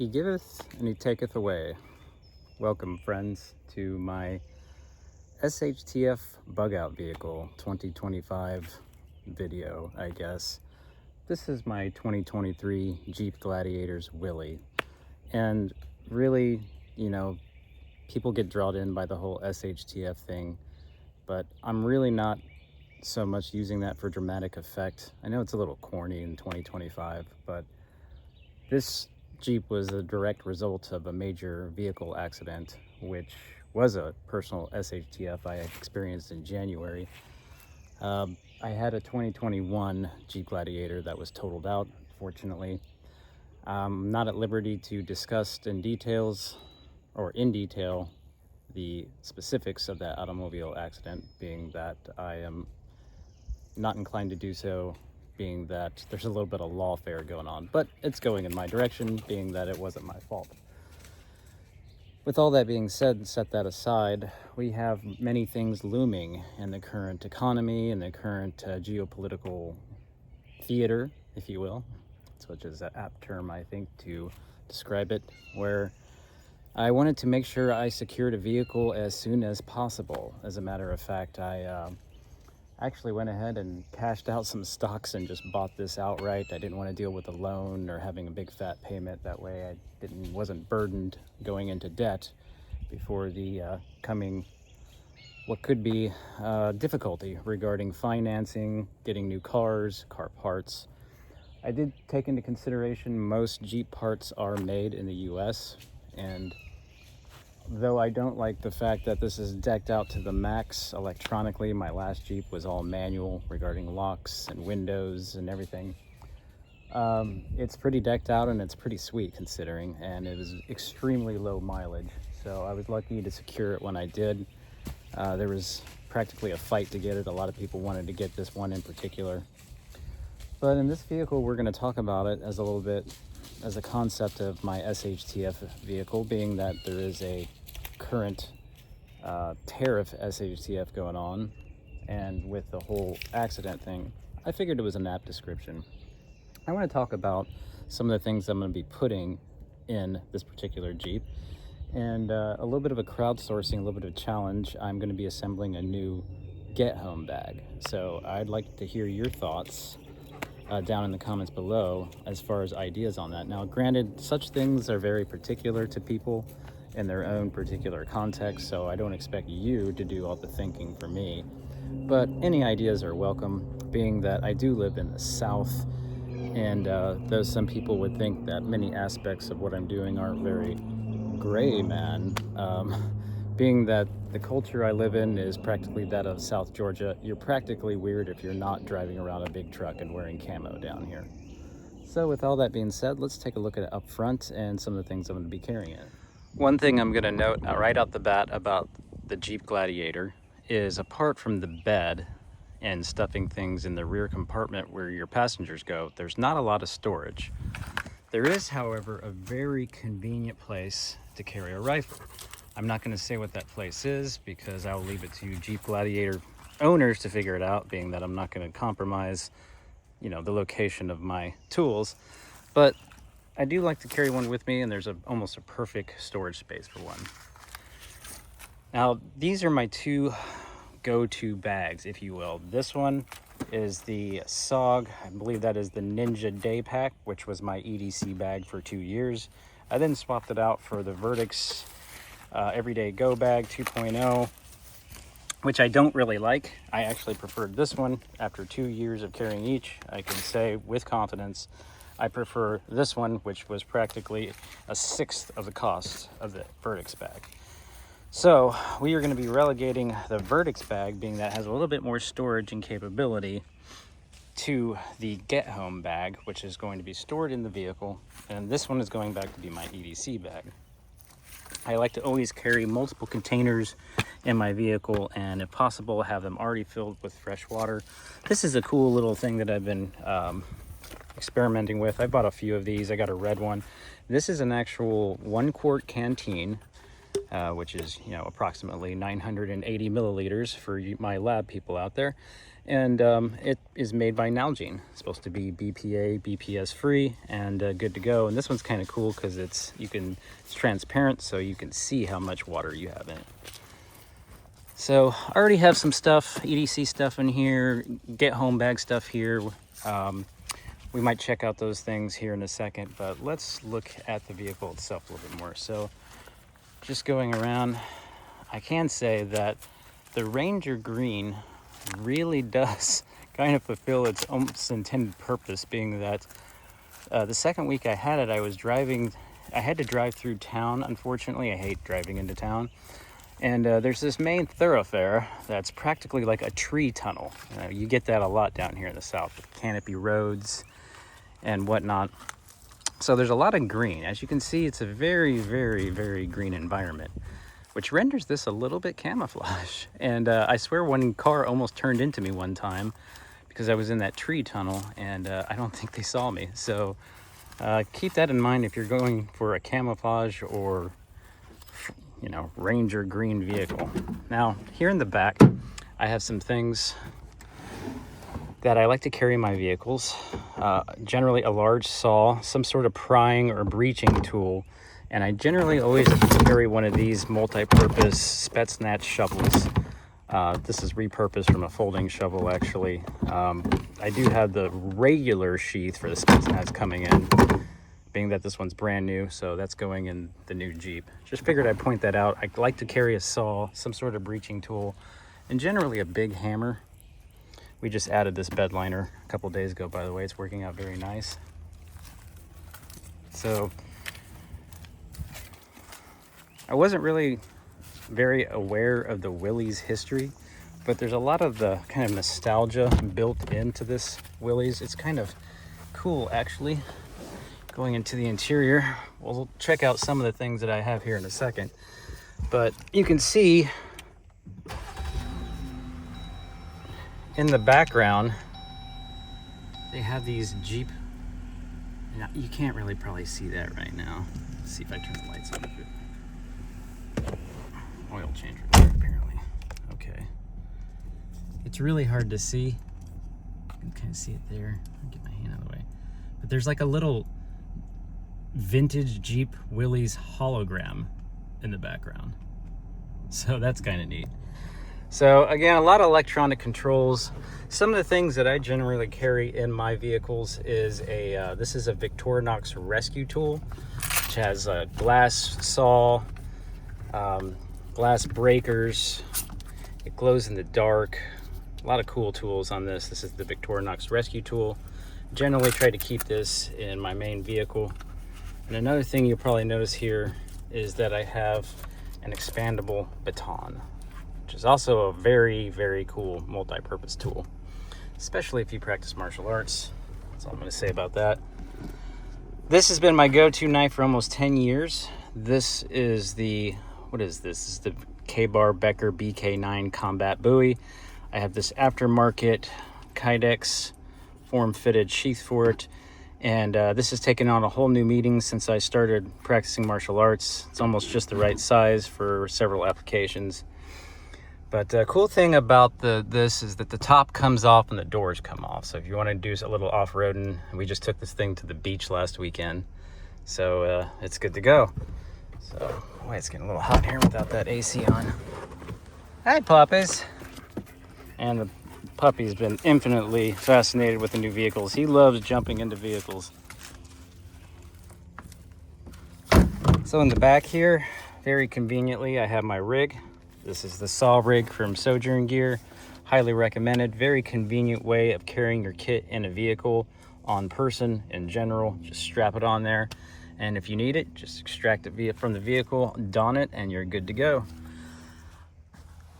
He giveth and he taketh away. Welcome, friends, to my SHTF Bugout vehicle 2025 video, I guess. This is my 2023 Jeep Gladiator's Willys. And really, people get drawn in by the whole SHTF thing, but I'm really not so much using that for dramatic effect. I know it's a little corny in 2025, but this Jeep was a direct result of a major vehicle accident, which was a personal SHTF I experienced in January. I had a 2021 Jeep Gladiator that was totaled out, fortunately. I'm not at liberty to discuss in detail the specifics of that automobile accident, being that I am not inclined to do so, being that there's a little bit of lawfare going on, but it's going in my direction, being that it wasn't my fault. With all that being said, and set that aside, we have many things looming in the current economy and the current geopolitical theater, if you will, which is an apt term, I think, to describe it, where I wanted to make sure I secured a vehicle as soon as possible. As a matter of fact, I actually went ahead and cashed out some stocks and just bought this outright. I didn't want to deal with a loan or having a big fat payment. That way I wasn't burdened going into debt before the coming what could be difficulty regarding financing, getting new cars, car parts. I did take into consideration most Jeep parts are made in the US, and though I don't like the fact that this is decked out to the max electronically, my last Jeep was all manual regarding locks and windows and everything. It's pretty decked out and it's pretty sweet considering, and it was extremely low mileage. So I was lucky to secure it when I did. There was practically a fight to get it. A lot of people wanted to get this one in particular. But in this vehicle, we're going to talk about it as a little bit as a concept of my SHTF vehicle, being that there is a current tariff SHTF going on, and with the whole accident thing, I figured it was an apt description. I want to talk about some of the things I'm going to be putting in this particular Jeep, and a little bit of a crowdsourcing, a little bit of a challenge. I'm going to be assembling a new get home bag. So I'd like to hear your thoughts down in the comments below as far as ideas on that. Now, granted, such things are very particular to people in their own particular context, so I don't expect you to do all the thinking for me, but any ideas are welcome, being that I do live in the South, and though some people would think that many aspects of what I'm doing aren't very gray, man, being that the culture I live in is practically that of South Georgia, you're practically weird if you're not driving around a big truck and wearing camo down here. So with all that being said, let's take a look at it up front and some of the things I'm going to be carrying in. One thing I'm going to note right out the bat about the Jeep Gladiator is, apart from the bed and stuffing things in the rear compartment where your passengers go, there's not a lot of storage. There is, however, a very convenient place to carry a rifle. I'm not going to say what that place is because I'll leave it to you Jeep Gladiator owners to figure it out, being that I'm not going to compromise, the location of my tools. But I do like to carry one with me, and there's almost a perfect storage space for one. Now, these are my two go-to bags, if you will. This one is the SOG, I believe that is the Ninja Day Pack, which was my EDC bag for 2 years. I then swapped it out for the Verdict's Everyday Go Bag 2.0, which I don't really like. I actually preferred this one. After 2 years of carrying each, I can say with confidence I prefer this one, which was practically a sixth of the cost of the Verdict's bag. So we are going to be relegating the Verdict's bag, being that has a little bit more storage and capability, to the Get Home bag, which is going to be stored in the vehicle, and this one is going back to be my EDC bag. I like to always carry multiple containers in my vehicle, and if possible have them already filled with fresh water. This is a cool little thing that I've been experimenting with. I bought a few of these. I got a red one. This is an actual 1 quart canteen, which is approximately 980 milliliters for my lab people out there. And it is made by Nalgene. It's supposed to be BPA, BPS free, and good to go. And this one's kind of cool because it's transparent, so you can see how much water you have in it. So I already have some stuff, EDC stuff in here, get home bag stuff here. We might check out those things here in a second, but let's look at the vehicle itself a little bit more. So just going around, I can say that the Ranger Green really does kind of fulfill its almost intended purpose, being that the second week I had it, I had to drive through town. Unfortunately, I hate driving into town. And there's this main thoroughfare that's practically like a tree tunnel. You get that a lot down here in the south with canopy roads and whatnot. So there's a lot of green. As you can see, it's a very, very, very green environment, which renders this a little bit camouflage. And I swear one car almost turned into me one time because I was in that tree tunnel, and I don't think they saw me. So keep that in mind if you're going for a camouflage or, you know, Ranger Green vehicle. Now, here in the back, I have some things that I like to carry in my vehicles. Generally a large saw, some sort of prying or breaching tool, and I generally always carry one of these multi-purpose Spetsnaz shovels. This is repurposed from a folding shovel, actually. I do have the regular sheath for the Spetsnaz coming in, being that this one's brand new, so that's going in the new Jeep. Just figured I'd point that out. I like to carry a saw, some sort of breaching tool, and generally a big hammer. We just added this bed liner a couple days ago, by the way. It's working out very nice. So I wasn't really very aware of the Willys history, but there's a lot of the kind of nostalgia built into this Willys. It's kind of cool, actually. Going into the interior, we'll check out some of the things that I have here in a second. But you can see in the background, they have these Jeep. Now, you can't really probably see that right now. Let's see if I turn the lights on. Oil change required, apparently. Okay. It's really hard to see. You can kind of see it there. I'll get my hand out of the way. But there's like a little vintage Jeep Willys hologram in the background. So that's kind of neat. So again, a lot of electronic controls. Some of the things that I generally carry in my vehicles is this is a Victorinox rescue tool, which has a glass saw, glass breakers. It glows in the dark. A lot of cool tools on this. This is the Victorinox rescue tool. Generally try to keep this in my main vehicle. And another thing you'll probably notice here is that I have an expandable baton, which is also a very, very cool multi-purpose tool, especially if you practice martial arts. That's all I'm going to say about that. This has been my go-to knife for almost 10 years. This is the, what is this? This is the K-Bar Becker BK9 Combat Bowie. I have this aftermarket Kydex form-fitted sheath for it. And this has taken on a whole new meaning since I started practicing martial arts. It's almost just the right size for several applications. But the cool thing about this is that the top comes off and the doors come off. So if you want to do a little off-roading, we just took this thing to the beach last weekend. So it's good to go. So, boy, it's getting a little hot here without that AC on. Hi, puppies. And the puppy's been infinitely fascinated with the new vehicles. He loves jumping into vehicles. So in the back here, very conveniently, I have my rig. This is the saw rig from Sojourn Gear. Highly recommended. Very convenient way of carrying your kit in a vehicle, on person in general. Just strap it on there, and if you need it, just extract it from the vehicle, don it, and you're good to go.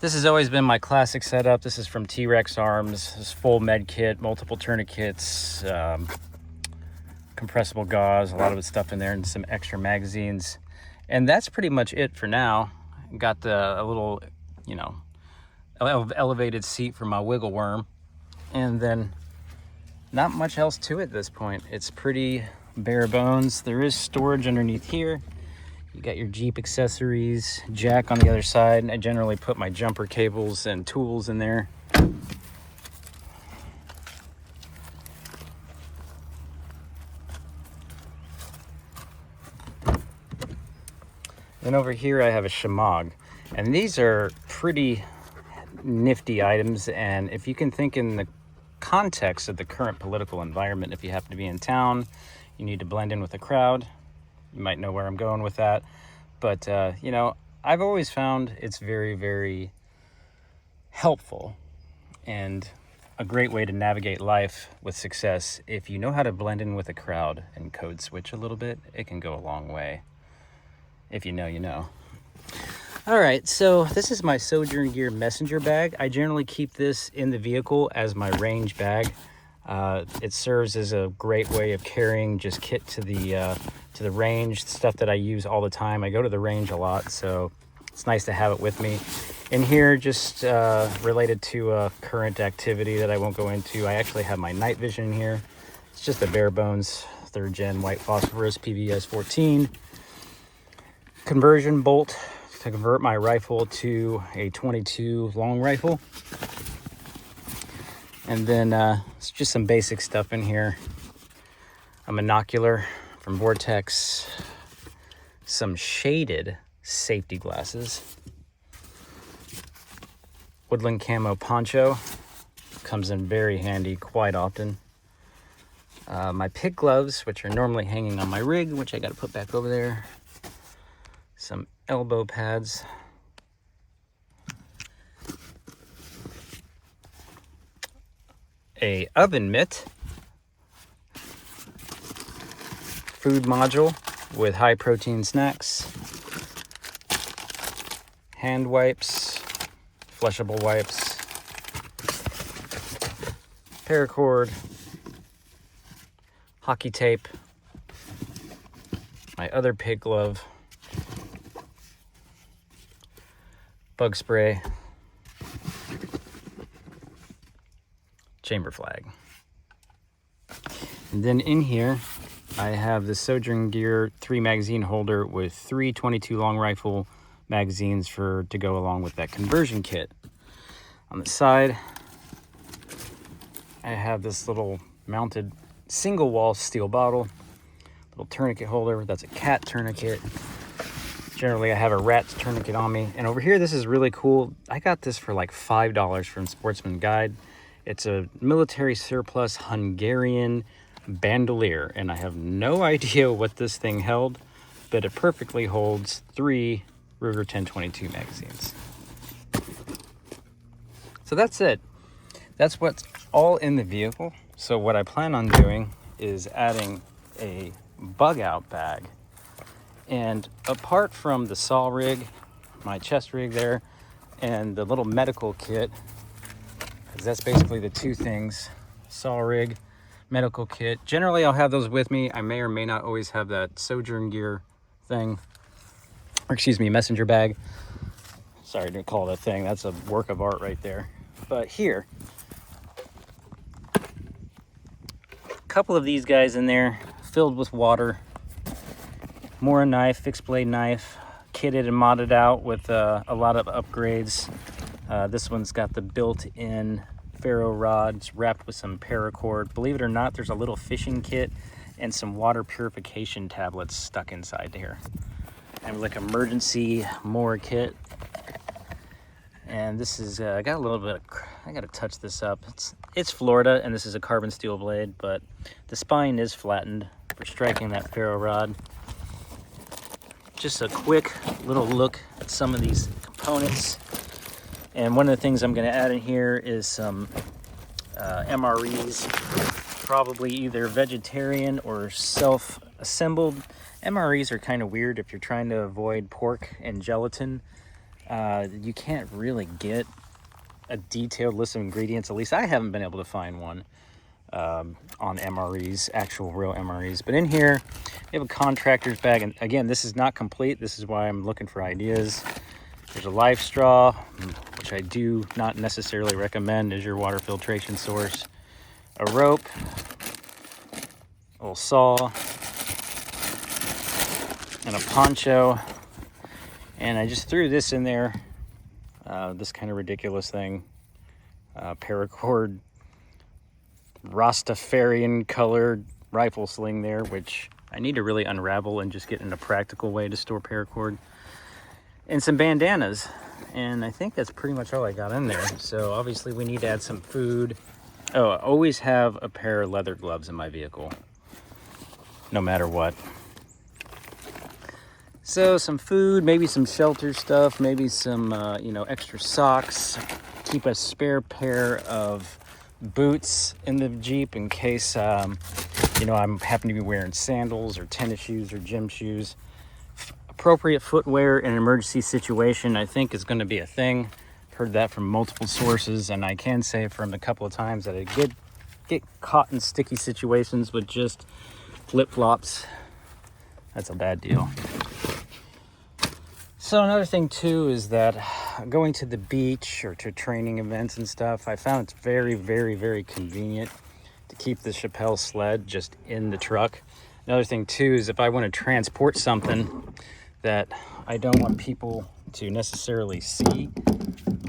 This has always been my classic setup. This is from T-Rex Arms. This full med kit, multiple tourniquets, compressible gauze, a lot of stuff in there, and some extra magazines. And that's pretty much it for now. Got a little, you know, elevated seat for my wiggle worm, and then not much else to it at this point. It's pretty bare bones. There is storage underneath here. You got your Jeep accessories, jack on the other side. I generally put my jumper cables and tools in there. Then over here I have a shamag, and these are pretty nifty items. And if you can think in the context of the current political environment, if you happen to be in town, you need to blend in with the crowd, you might know where I'm going with that. But you know, I've always found it's very, very helpful and a great way to navigate life with success. If you know how to blend in with a crowd and code switch a little bit, it can go a long way. If you know, you know. All right, so this is my Sojourn Gear messenger bag. I generally keep this in the vehicle as my range bag. It serves as a great way of carrying just kit to the range, stuff that I use all the time. I go to the range a lot, so it's nice to have it with me. In here, just related to a current activity that I won't go into, I actually have my night vision in here. It's just a bare bones 3rd gen white phosphorus PVS 14 conversion bolt to convert my rifle to a 22 long rifle. And then it's just some basic stuff in here. A monocular from Vortex, some shaded safety glasses, woodland camo poncho, comes in very handy quite often. My pig gloves, which are normally hanging on my rig, which I got to put back over there. Some elbow pads. A oven mitt. Food module with high protein snacks. Hand wipes. Flushable wipes. Paracord. Hockey tape. My other pig glove. Bug spray. Chamber flag. And then in here I have the Sojourn Gear 3 magazine holder with 3 22 long rifle magazines to go along with that conversion kit. On the side I have this little mounted single wall steel bottle, little tourniquet holder. That's a cat tourniquet. Generally I have a rat tourniquet on me. And over here, this is really cool. I got this for like $5 from Sportsman Guide. It's a military surplus Hungarian bandolier, and I have no idea what this thing held, but it perfectly holds 3 Ruger 1022 magazines. So that's it. That's what's all in the vehicle. So what I plan on doing is adding a Bugout bag. And apart from the saw rig, my chest rig there, and the little medical kit, because that's basically the 2 things, saw rig, medical kit. Generally, I'll have those with me. I may or may not always have that Sojourn Gear thing, or excuse me, messenger bag. Sorry to call it a thing. That's a work of art right there. But here, a couple of these guys in there, filled with water. More a knife, fixed blade knife, kitted and modded out with a lot of upgrades. This one's got the built-in ferro rods wrapped with some paracord. Believe it or not, there's a little fishing kit and some water purification tablets stuck inside here. And like emergency moor kit. And this is I got a little bit of, I got to touch this up. It's Florida, and this is a carbon steel blade, but the spine is flattened for striking that ferro rod. Just a quick little look at some of these components. And one of the things I'm going to add in here is some MREs, probably either vegetarian or self-assembled. MREs are kind of weird if you're trying to avoid pork and gelatin. You can't really get a detailed list of ingredients. At least I haven't been able to find one on MREs, actual real MREs. But in here, you have a contractor's bag. And again, this is not complete. This is why I'm looking for ideas. There's a life straw, which I do not necessarily recommend as your water filtration source. A rope, a little saw, and a poncho. And I just threw this in there, this kind of ridiculous thing, paracord, Rastafarian colored rifle sling there, which I need to really unravel and just get in a practical way to store paracord. and some bandanas. And I think that's pretty much all I got in there. So obviously we need to add some food. Oh, I always have a pair of leather gloves in my vehicle, no matter what. So some food, maybe some shelter stuff, maybe some, extra socks. Keep a spare pair of boots in the Jeep in case, I'm happen to be wearing sandals or tennis shoes or gym shoes. Appropriate footwear in an emergency situation, I think, is going to be a thing. Heard that from multiple sources, and I can say from a couple of times that I get caught in sticky situations with just flip-flops. That's a bad deal. So another thing too is that going to the beach or to training events and stuff, I found it's very, very, very convenient to keep the Chappelle sled just in the truck. Another thing too is if I want to transport something that I don't want people to necessarily see,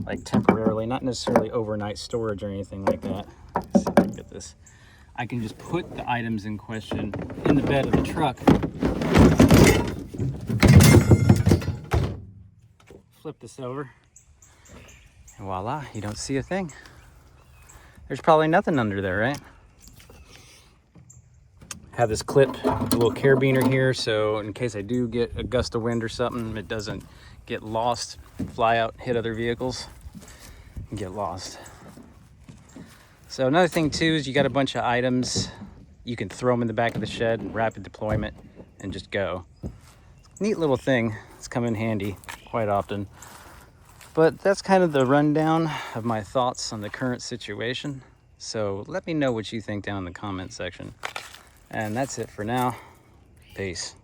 like temporarily, not necessarily overnight storage or anything like that. Let's see if I can get this. I can just put the items in question in the bed of the truck. Flip this over, and voila, you don't see a thing. There's probably nothing under there, right? Have this clip, a little carabiner here, so in case I do get a gust of wind or something, it doesn't get lost, fly out, hit other vehicles, and get lost. So another thing too is you got a bunch of items. You can throw them in the back of the shed in rapid deployment and just go. Neat little thing. It's come in handy quite often. But that's kind of the rundown of my thoughts on the current situation. So let me know what you think down in the comment section. And that's it for now. Peace.